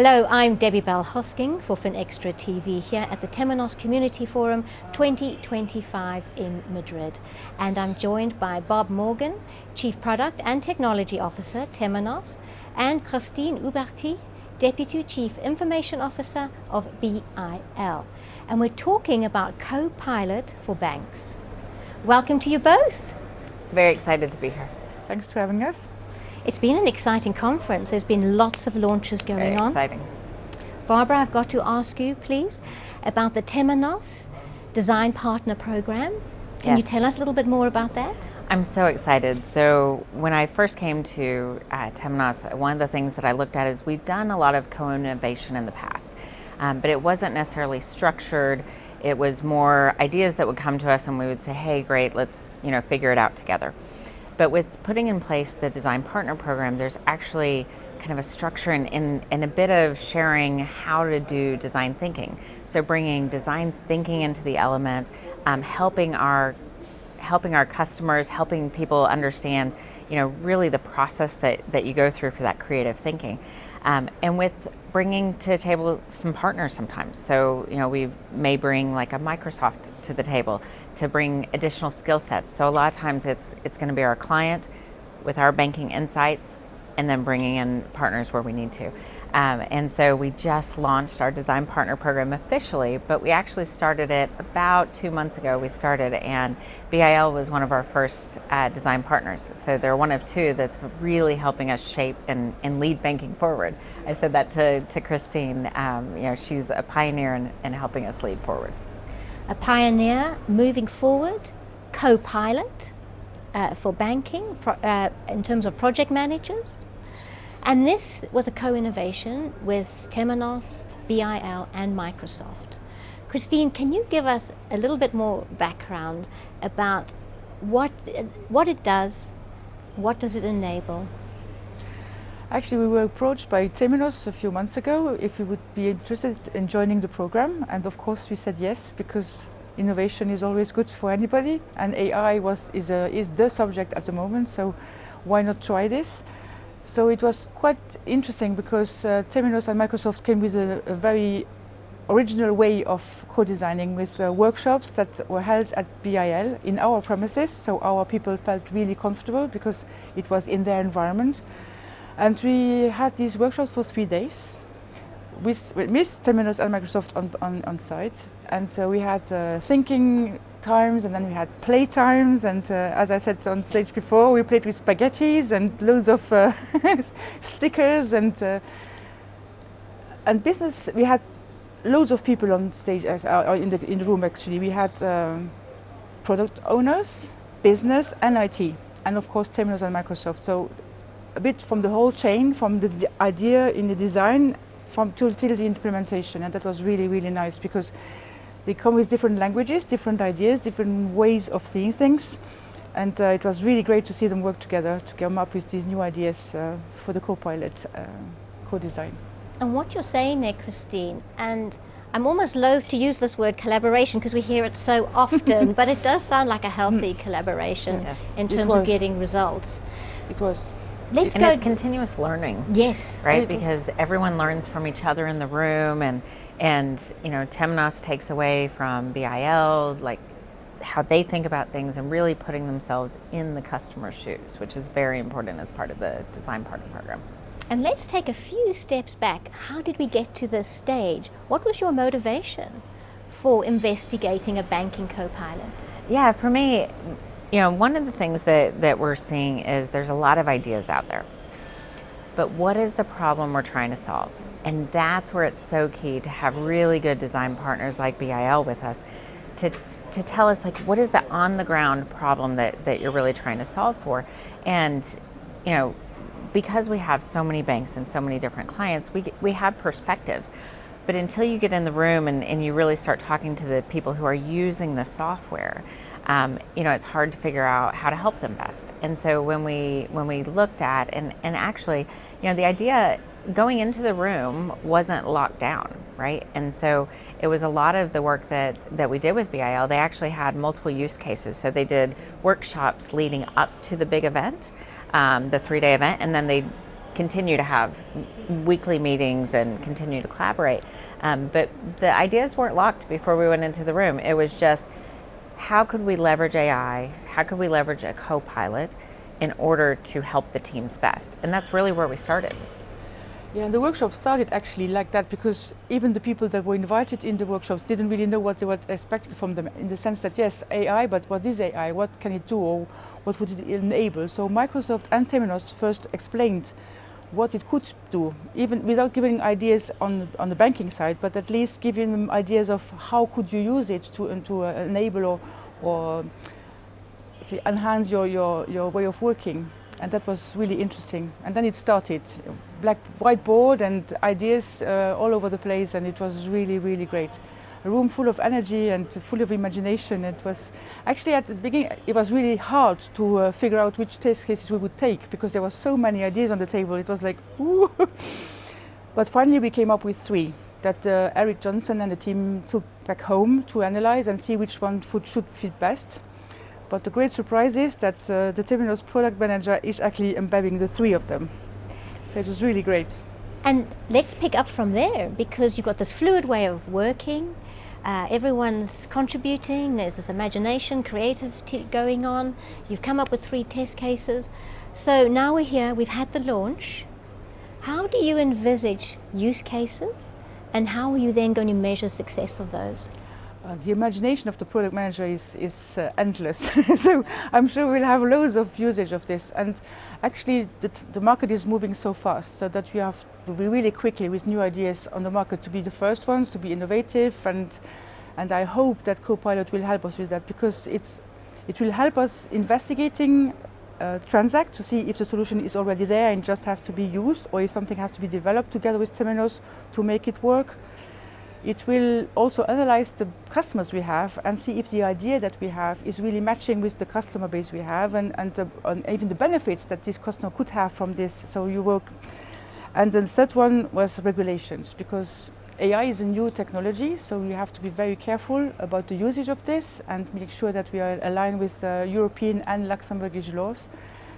Hello, I'm Debbie Bell-Hosking for FinextraTV here at the Temenos Community Forum 2025 in Madrid. And I'm joined by Barb Morgan, Chief Product and Technology Officer, Temenos, and Christine Huberty, Deputy Chief Information Officer of BIL. And we're talking about Copilot for banks. Welcome to you both. Very excited to be here. Thanks for having us. It's been an exciting conference. There's been lots of launches going on. Very exciting. Barbara, I've got to ask you, please, about the Temenos Design Partner Program. Can you tell us a little bit more about that? I'm so excited. So when I first came to Temenos, one of the things that I looked at is we've done a lot of co-innovation in the past, but it wasn't necessarily structured. It was more ideas that would come to us and we would say, hey, great, let's figure it out together. But with putting in place the Design Partner Program, there's actually kind of a structure and a bit of sharing how to do design thinking. So bringing design thinking into the element, helping our customers, helping people understand, really the process that you go through for that creative thinking. And with bringing to the table some partners sometimes. So, we may bring like a Microsoft to the table to bring additional skill sets. So a lot of times it's going to be our client with our banking insights and then bringing in partners where we need to. And so we just launched our Design Partner Program officially, but we actually started it about 2 months ago. We started, and BIL was one of our first design partners. So they're one of two that's really helping us shape and lead banking forward. I said that to Christine. She's a pioneer in helping us lead forward. A pioneer moving forward, Copilot for banking in terms of project managers. And this was a co-innovation with Temenos, BIL, and Microsoft. Christine, can you give us a little bit more background about what it does, what does it enable? Actually, we were approached by Temenos a few months ago if we would be interested in joining the program, and of course we said yes, because innovation is always good for anybody, and AI is the subject at the moment, so why not try this? So it was quite interesting because Temenos and Microsoft came with a very original way of co-designing with workshops that were held at BIL in our premises, so our people felt really comfortable because it was in their environment. And we had these workshops for 3 days with Temenos and Microsoft on site. And we had thinking times, and then we had play times, and as I said on stage before, we played with spaghettis and loads of stickers and business. We had loads of people on stage in the room. Actually, we had product owners, business, and IT, and of course Temenos and Microsoft. So a bit from the whole chain, from the idea in the design, till the implementation, and that was really, really nice because they come with different languages, different ideas, different ways of seeing things, and it was really great to see them work together to come up with these new ideas for the Copilot co-design. And what you're saying there, Christine, and I'm almost loath to use this word collaboration because we hear it so often, but it does sound like a healthy collaboration in terms of getting results. It was. It's continuous learning. Yes. Right, because everyone learns from each other in the room, and Temenos takes away from BIL, like how they think about things and really putting themselves in the customer's shoes, which is very important as part of the Design Partner Program. And let's take a few steps back. How did we get to this stage? What was your motivation for investigating a banking co-pilot? Yeah, for me, one of the things that we're seeing is there's a lot of ideas out there. But what is the problem we're trying to solve? And that's where it's so key to have really good design partners like BIL with us to tell us, like, what is the on-the-ground problem that you're really trying to solve for? And, because we have so many banks and so many different clients, we have perspectives. But until you get in the room and you really start talking to the people who are using the software, it's hard to figure out how to help them best. And so when we looked at, and actually, the idea going into the room wasn't locked down, right? And so it was a lot of the work that we did with BIL. They actually had multiple use cases. So they did workshops leading up to the big event, the 3-day event, and then they continue to have weekly meetings and continue to collaborate. But the ideas weren't locked before we went into the room. It was just, how could we leverage AI? How could we leverage a co-pilot in order to help the teams best? And that's really where we started. Yeah, and the workshop started actually like that, because even the people that were invited in the workshops didn't really know what they were expecting from them, in the sense that, yes, AI, but what is AI? What can it do? Or what would it enable? So Microsoft and Temenos first explained what it could do, even without giving ideas on the banking side, but at least giving them ideas of how could you use it to enable or say, enhance your way of working. And that was really interesting. And then it started, black whiteboard and ideas all over the place, and it was really, really great. A room full of energy and full of imagination. It was actually, at the beginning, it was really hard to figure out which test cases we would take, because there were so many ideas on the table. It was like, ooh. But finally we came up with 3 that Eric Johnson and the team took back home to analyze and see which one should fit best. But the great surprise is that the Temenos product manager is actually embedding the 3 of them. So it was really great. And let's pick up from there, because you've got this fluid way of working. Everyone's contributing. There's this imagination, creativity going on. You've come up with 3 test cases. So now we're here, we've had the launch. How do you envisage use cases, and how are you then going to measure success of those? The imagination of the product manager is endless. So I'm sure we'll have loads of usage of this. And actually the market is moving so fast, so that we have to be really quickly with new ideas on the market, to be the first ones, to be innovative. And I hope that Copilot will help us with that, because it will help us investigating Transact to see if the solution is already there and just has to be used, or if something has to be developed together with Temenos to make it work. It will also analyze the customers we have and see if the idea that we have is really matching with the customer base we have, and even the benefits that this customer could have from this. So you work. And the third one was regulations, because AI is a new technology, so we have to be very careful about the usage of this and make sure that we are aligned with European and Luxembourgish laws.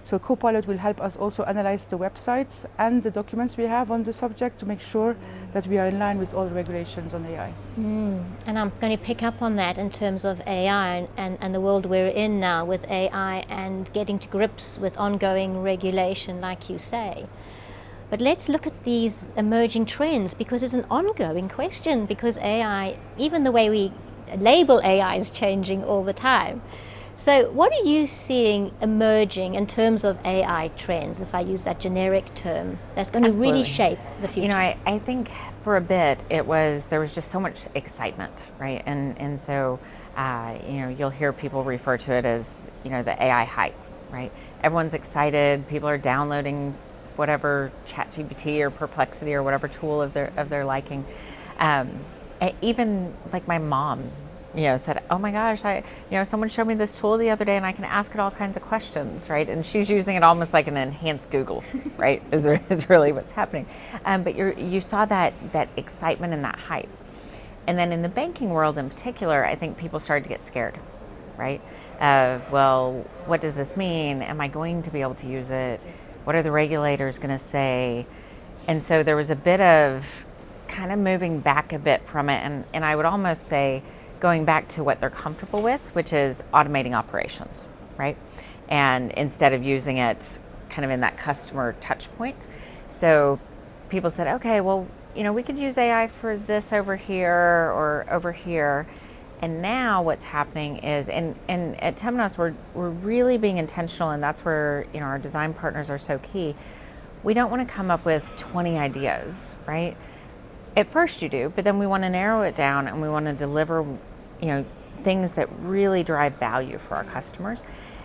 So Copilot will help us also analyze the websites and the documents we have on the subject to make sure that we are in line with all the regulations on AI. And I'm going to pick up on that in terms of AI and the world we're in now with AI and getting to grips with ongoing regulation, like you say. But let's look at these emerging trends, because it's an ongoing question, because AI, even the way we label AI, is changing all the time. So what are you seeing emerging in terms of AI trends, if I use that generic term, that's going to really shape the future? You know, I think for a bit there was just so much excitement, right? And so, you know, you'll hear people refer to it as, you know, the AI hype, right? Everyone's excited, people are downloading whatever ChatGPT or Perplexity or whatever tool of their liking. Even like my mom, you know, said, oh my gosh, someone showed me this tool the other day and I can ask it all kinds of questions, right? And she's using it almost like an enhanced Google, right? is really what's happening. But you saw that excitement and that hype. And then in the banking world in particular, I think people started to get scared, right? Of, well, what does this mean? Am I going to be able to use it? What are the regulators going to say? And so there was a bit of kind of moving back a bit from it. And I would almost say, going back to what they're comfortable with, which is automating operations, right? And instead of using it kind of in that customer touch point. So people said, okay, well, you know, we could use AI for this over here or over here. And now what's happening is, and at Temenos, we're really being intentional, and that's where, you know, our design partners are so key. We don't want to come up with 20 ideas, right? At first you do, but then we want to narrow it down and we want to deliver, you know, things that really drive value for our customers.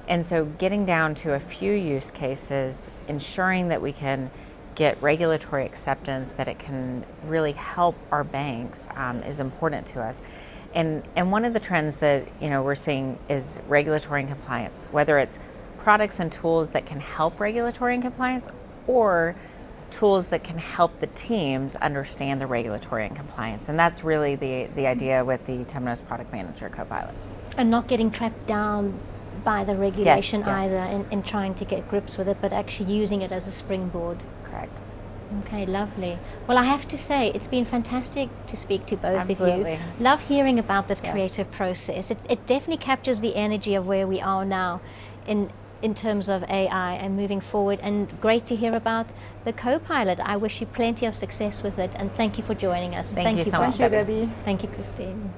And so getting down to a few use cases, ensuring that we can get regulatory acceptance, that it can really help our banks, is important to us. And one of the trends that, you know, we're seeing is regulatory and compliance, whether it's products and tools that can help regulatory and compliance, or tools that can help the teams understand the regulatory and compliance. And that's really the idea with the Temenos Product Manager Copilot. And not getting trapped down by the regulation Yes. either in trying to get grips with it, but actually using it as a springboard. Correct. correct. Okay, lovely. Well, I have to say, it's been fantastic to speak to both Absolutely. of you. Love hearing about this Yes. creative process. It definitely captures the energy of where we are now in terms of AI and moving forward, and great to hear about the Copilot. I wish you plenty of success with it, and thank you for joining us. Thank you so much, Thank you, Debbie. Debbie. Thank you, Christine.